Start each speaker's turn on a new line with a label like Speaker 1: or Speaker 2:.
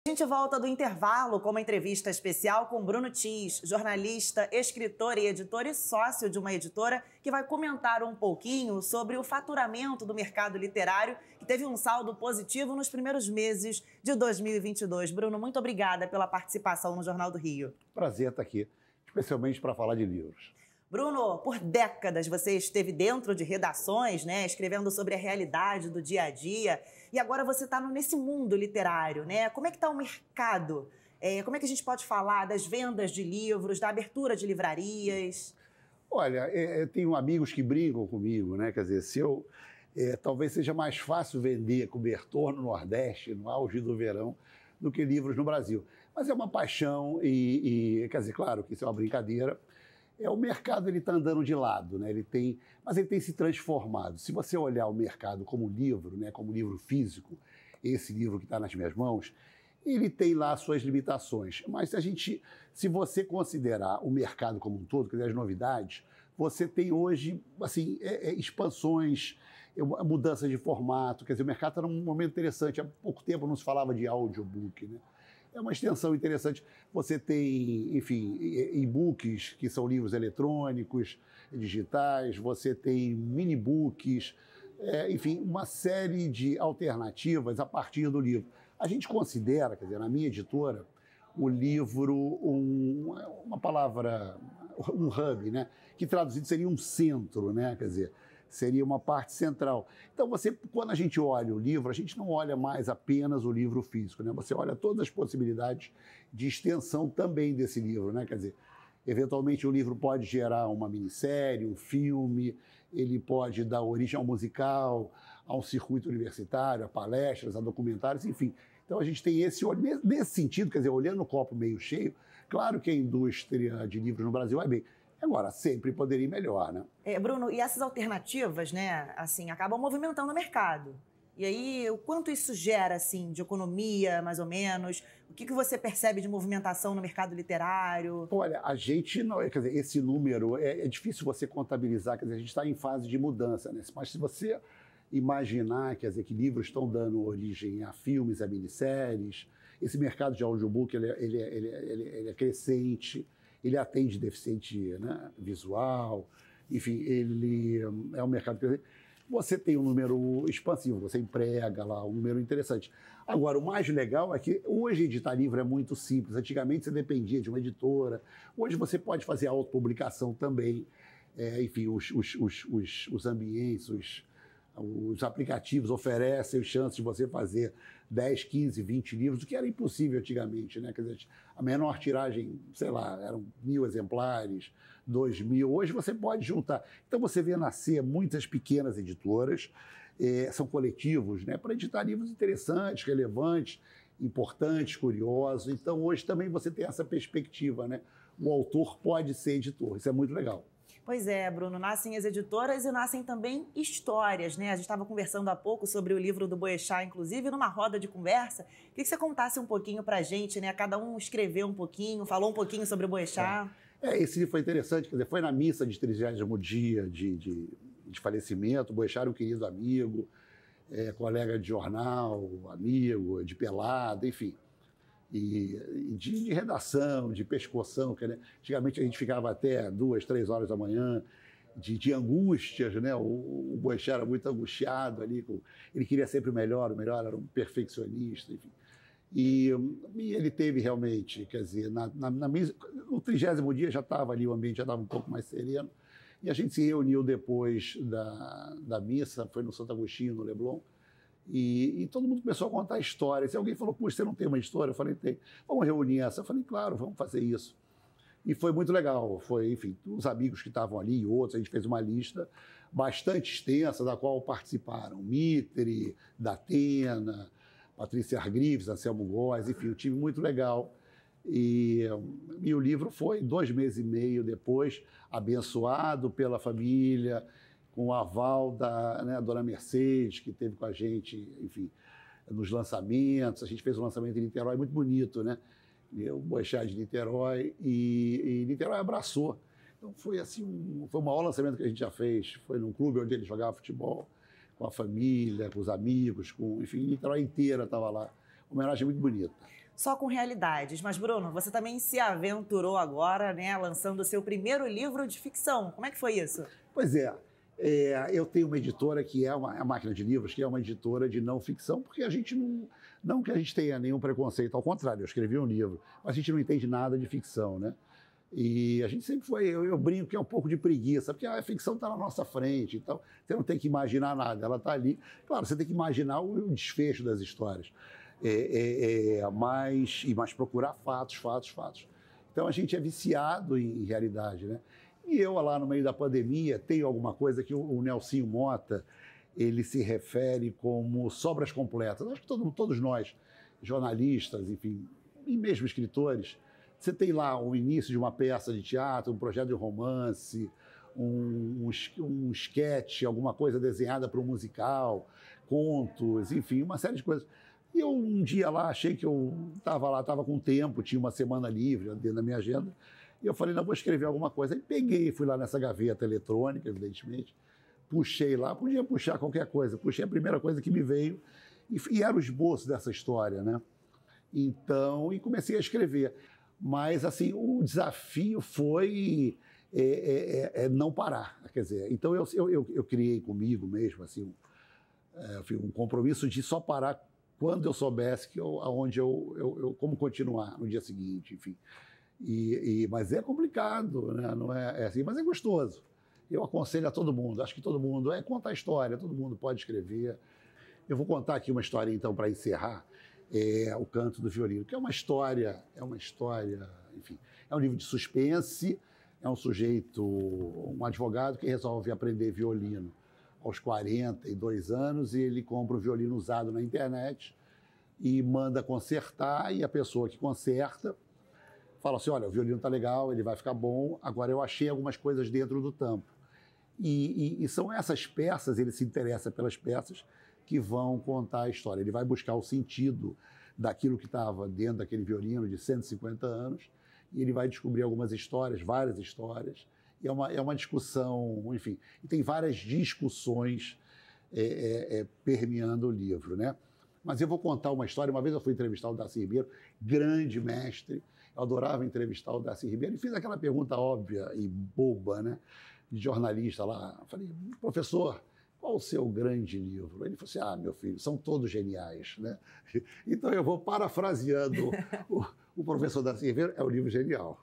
Speaker 1: A gente volta do intervalo com uma entrevista especial com Bruno Tis, jornalista, escritor e editor e sócio de uma editora que vai comentar um pouquinho sobre o faturamento do mercado literário, que teve um saldo positivo nos primeiros meses de 2022. Bruno, muito obrigada pela participação no Jornal do Rio.
Speaker 2: Prazer estar aqui, especialmente para falar de livros.
Speaker 1: Bruno, por décadas você esteve dentro de redações, né, escrevendo sobre a realidade do dia a dia, e agora você está nesse mundo literário, né? Como é que está o mercado? Como é que a gente pode falar das vendas de livros, da abertura de livrarias?
Speaker 2: Olha, eu tenho amigos que brincam comigo, né? Quer dizer, talvez seja mais fácil vender cobertor no Nordeste, no auge do verão, do que livros no Brasil. Mas é uma paixão quer dizer, claro que isso é uma brincadeira. O mercado está andando de lado, né? Mas ele tem se transformado. Se você olhar o mercado como livro, né? Como livro físico, esse livro que está nas minhas mãos, ele tem lá suas limitações. Mas se você considerar o mercado como um todo, quer dizer, as novidades, você tem hoje assim, expansões, mudanças de formato. Quer dizer, o mercado está num momento interessante. Há pouco tempo não se falava de audiobook, né? É uma extensão interessante. Você tem, enfim, e-books, que são livros eletrônicos, digitais, você tem mini-books, enfim, uma série de alternativas a partir do livro. A gente considera, quer dizer, na minha editora, o livro uma palavra, um hub, né? Que traduzido seria um centro, né? Quer dizer, seria uma parte central. Então, quando a gente olha o livro, a gente não olha mais apenas o livro físico, né? Você olha todas as possibilidades de extensão também desse livro, né? Quer dizer, eventualmente o livro pode gerar uma minissérie, um filme, ele pode dar origem a um musical, a um circuito universitário, a palestras, a documentários, enfim. Então, a gente tem esse olho. Nesse sentido, quer dizer, olhando o copo meio cheio, claro que a indústria de livros no Brasil vai bem. Agora, sempre poderia ir melhor, né?
Speaker 1: Bruno, e essas alternativas, né, assim, acabam movimentando o mercado. E aí, o quanto isso gera, assim, de economia, mais ou menos? O que você percebe de movimentação no mercado literário?
Speaker 2: Olha, a gente não... Quer dizer, esse número é difícil você contabilizar, quer dizer, a gente está em fase de mudança, né? Mas se você imaginar, quer dizer, que livros estão dando origem a filmes, a minisséries, esse mercado de audiobook, ele é crescente, ele atende deficiente, né, visual, enfim, ele é um mercado que você tem um número expansivo, você emprega lá um número interessante. Agora, o mais legal é que hoje editar livro é muito simples. Antigamente você dependia de uma editora, hoje você pode fazer autopublicação também. Enfim, os ambientes, os aplicativos oferecem chance de você fazer 10, 15, 20 livros, o que era impossível antigamente, né? Quer dizer, a menor tiragem, sei lá, eram 1.000 exemplares, 2.000. Hoje você pode juntar. Então você vê nascer muitas pequenas editoras, são coletivos, né? Para editar livros interessantes, relevantes, importantes, curiosos. Então hoje também você tem essa perspectiva, né? O autor pode ser editor, isso é muito legal.
Speaker 1: Pois é, Bruno, nascem as editoras e nascem também histórias, né? A gente estava conversando há pouco sobre o livro do Boechat, inclusive, numa roda de conversa. Queria que você contasse um pouquinho pra gente, né? Cada um escreveu um pouquinho, falou um pouquinho sobre o Boechat.
Speaker 2: Esse livro foi interessante, quer dizer, foi na missa de 30º dia de falecimento. O Boechat era um querido amigo, colega de jornal, amigo, de pelada, enfim. E de redação, de pescoção, que, né, antigamente a gente ficava até 2, 3 horas da manhã, de angústias, né? O Boechat era muito angustiado ali, ele queria sempre o melhor era um perfeccionista, enfim. E ele teve realmente, quer dizer, no 30º dia já estava ali, o ambiente já estava um pouco mais sereno, e a gente se reuniu depois da missa, foi no Santo Agostinho, no Leblon, e todo mundo começou a contar histórias. E alguém falou, puxa, você não tem uma história? Eu falei, tem. Vamos reunir essa? Eu falei, claro, vamos fazer isso. E foi muito legal. Foi, enfim, os amigos que estavam ali e outros, a gente fez uma lista bastante extensa, da qual participaram Mitre, Datena, Patrícia Argrives, Anselmo Góes, enfim, um time muito legal. E o livro foi 2 meses e meio depois, abençoado pela família, com o aval da dona Mercedes, que esteve com a gente, enfim, nos lançamentos. A gente fez um lançamento em Niterói muito bonito, né? O Boechat de Niterói, e Niterói abraçou. Então foi assim, foi o maior lançamento que a gente já fez. Foi num clube onde ele jogava futebol, com a família, com os amigos, enfim, Niterói inteira estava lá. Uma homenagem muito bonita.
Speaker 1: só com realidades. Mas, Bruno, você também se aventurou agora, né, lançando o seu primeiro livro de ficção. Como é que foi isso?
Speaker 2: Pois é, eu tenho uma editora que é a Máquina de Livros, que é uma editora de não ficção, porque a gente não que a gente tenha nenhum preconceito, ao contrário, eu escrevi um livro, mas a gente não entende nada de ficção, né? E a gente sempre foi, eu brinco que é um pouco de preguiça, porque a ficção está na nossa frente, então você não tem que imaginar nada, ela está ali. Claro, você tem que imaginar o desfecho das histórias, mas procurar fatos. Então a gente é viciado em realidade, né? E eu, lá no meio da pandemia, tenho alguma coisa que o Nelsinho Mota, ele se refere como sobras completas. Acho que todos nós, jornalistas, enfim, e mesmo escritores, você tem lá o início de uma peça de teatro, um projeto de romance, um sketch, alguma coisa desenhada para um musical, contos, enfim, uma série de coisas. E eu um dia lá achei que eu estava com tempo, tinha uma semana livre dentro da minha agenda, e eu falei, não, vou escrever alguma coisa. Aí peguei, fui lá nessa gaveta eletrônica, evidentemente, puxei lá, podia puxar qualquer coisa, puxei a primeira coisa que me veio, e era o esboço dessa história, né? Então, e comecei a escrever. Mas, assim, o desafio foi não parar. Quer dizer, então eu criei comigo mesmo, assim, um compromisso de só parar quando eu soubesse como continuar no dia seguinte, enfim. Mas é complicado, né? Não é assim, mas é gostoso. Eu aconselho a todo mundo, acho que todo mundo conta a história, todo mundo pode escrever. Eu vou contar aqui uma história, então, para encerrar, O Canto do Violino, que é uma história, enfim, é um livro de suspense, é um advogado que resolve aprender violino aos 42 anos e ele compra o violino usado na internet e manda consertar, e a pessoa que conserta fala assim, olha, o violino está legal, ele vai ficar bom, agora eu achei algumas coisas dentro do tampo. E são essas peças, ele se interessa pelas peças que vão contar a história. Ele vai buscar o sentido daquilo que estava dentro daquele violino de 150 anos e ele vai descobrir algumas histórias, várias histórias. E é uma discussão, enfim, e tem várias discussões permeando o livro, né? Mas eu vou contar uma história. Uma vez eu fui entrevistar o Darcy Ribeiro, grande mestre, eu adorava entrevistar o Darcy Ribeiro, e fiz aquela pergunta óbvia e boba, né, de jornalista lá. Eu falei, professor, qual o seu grande livro? Ele falou assim, meu filho, são todos geniais, né? Então eu vou parafraseando o professor Darcy Ribeiro, é o livro genial.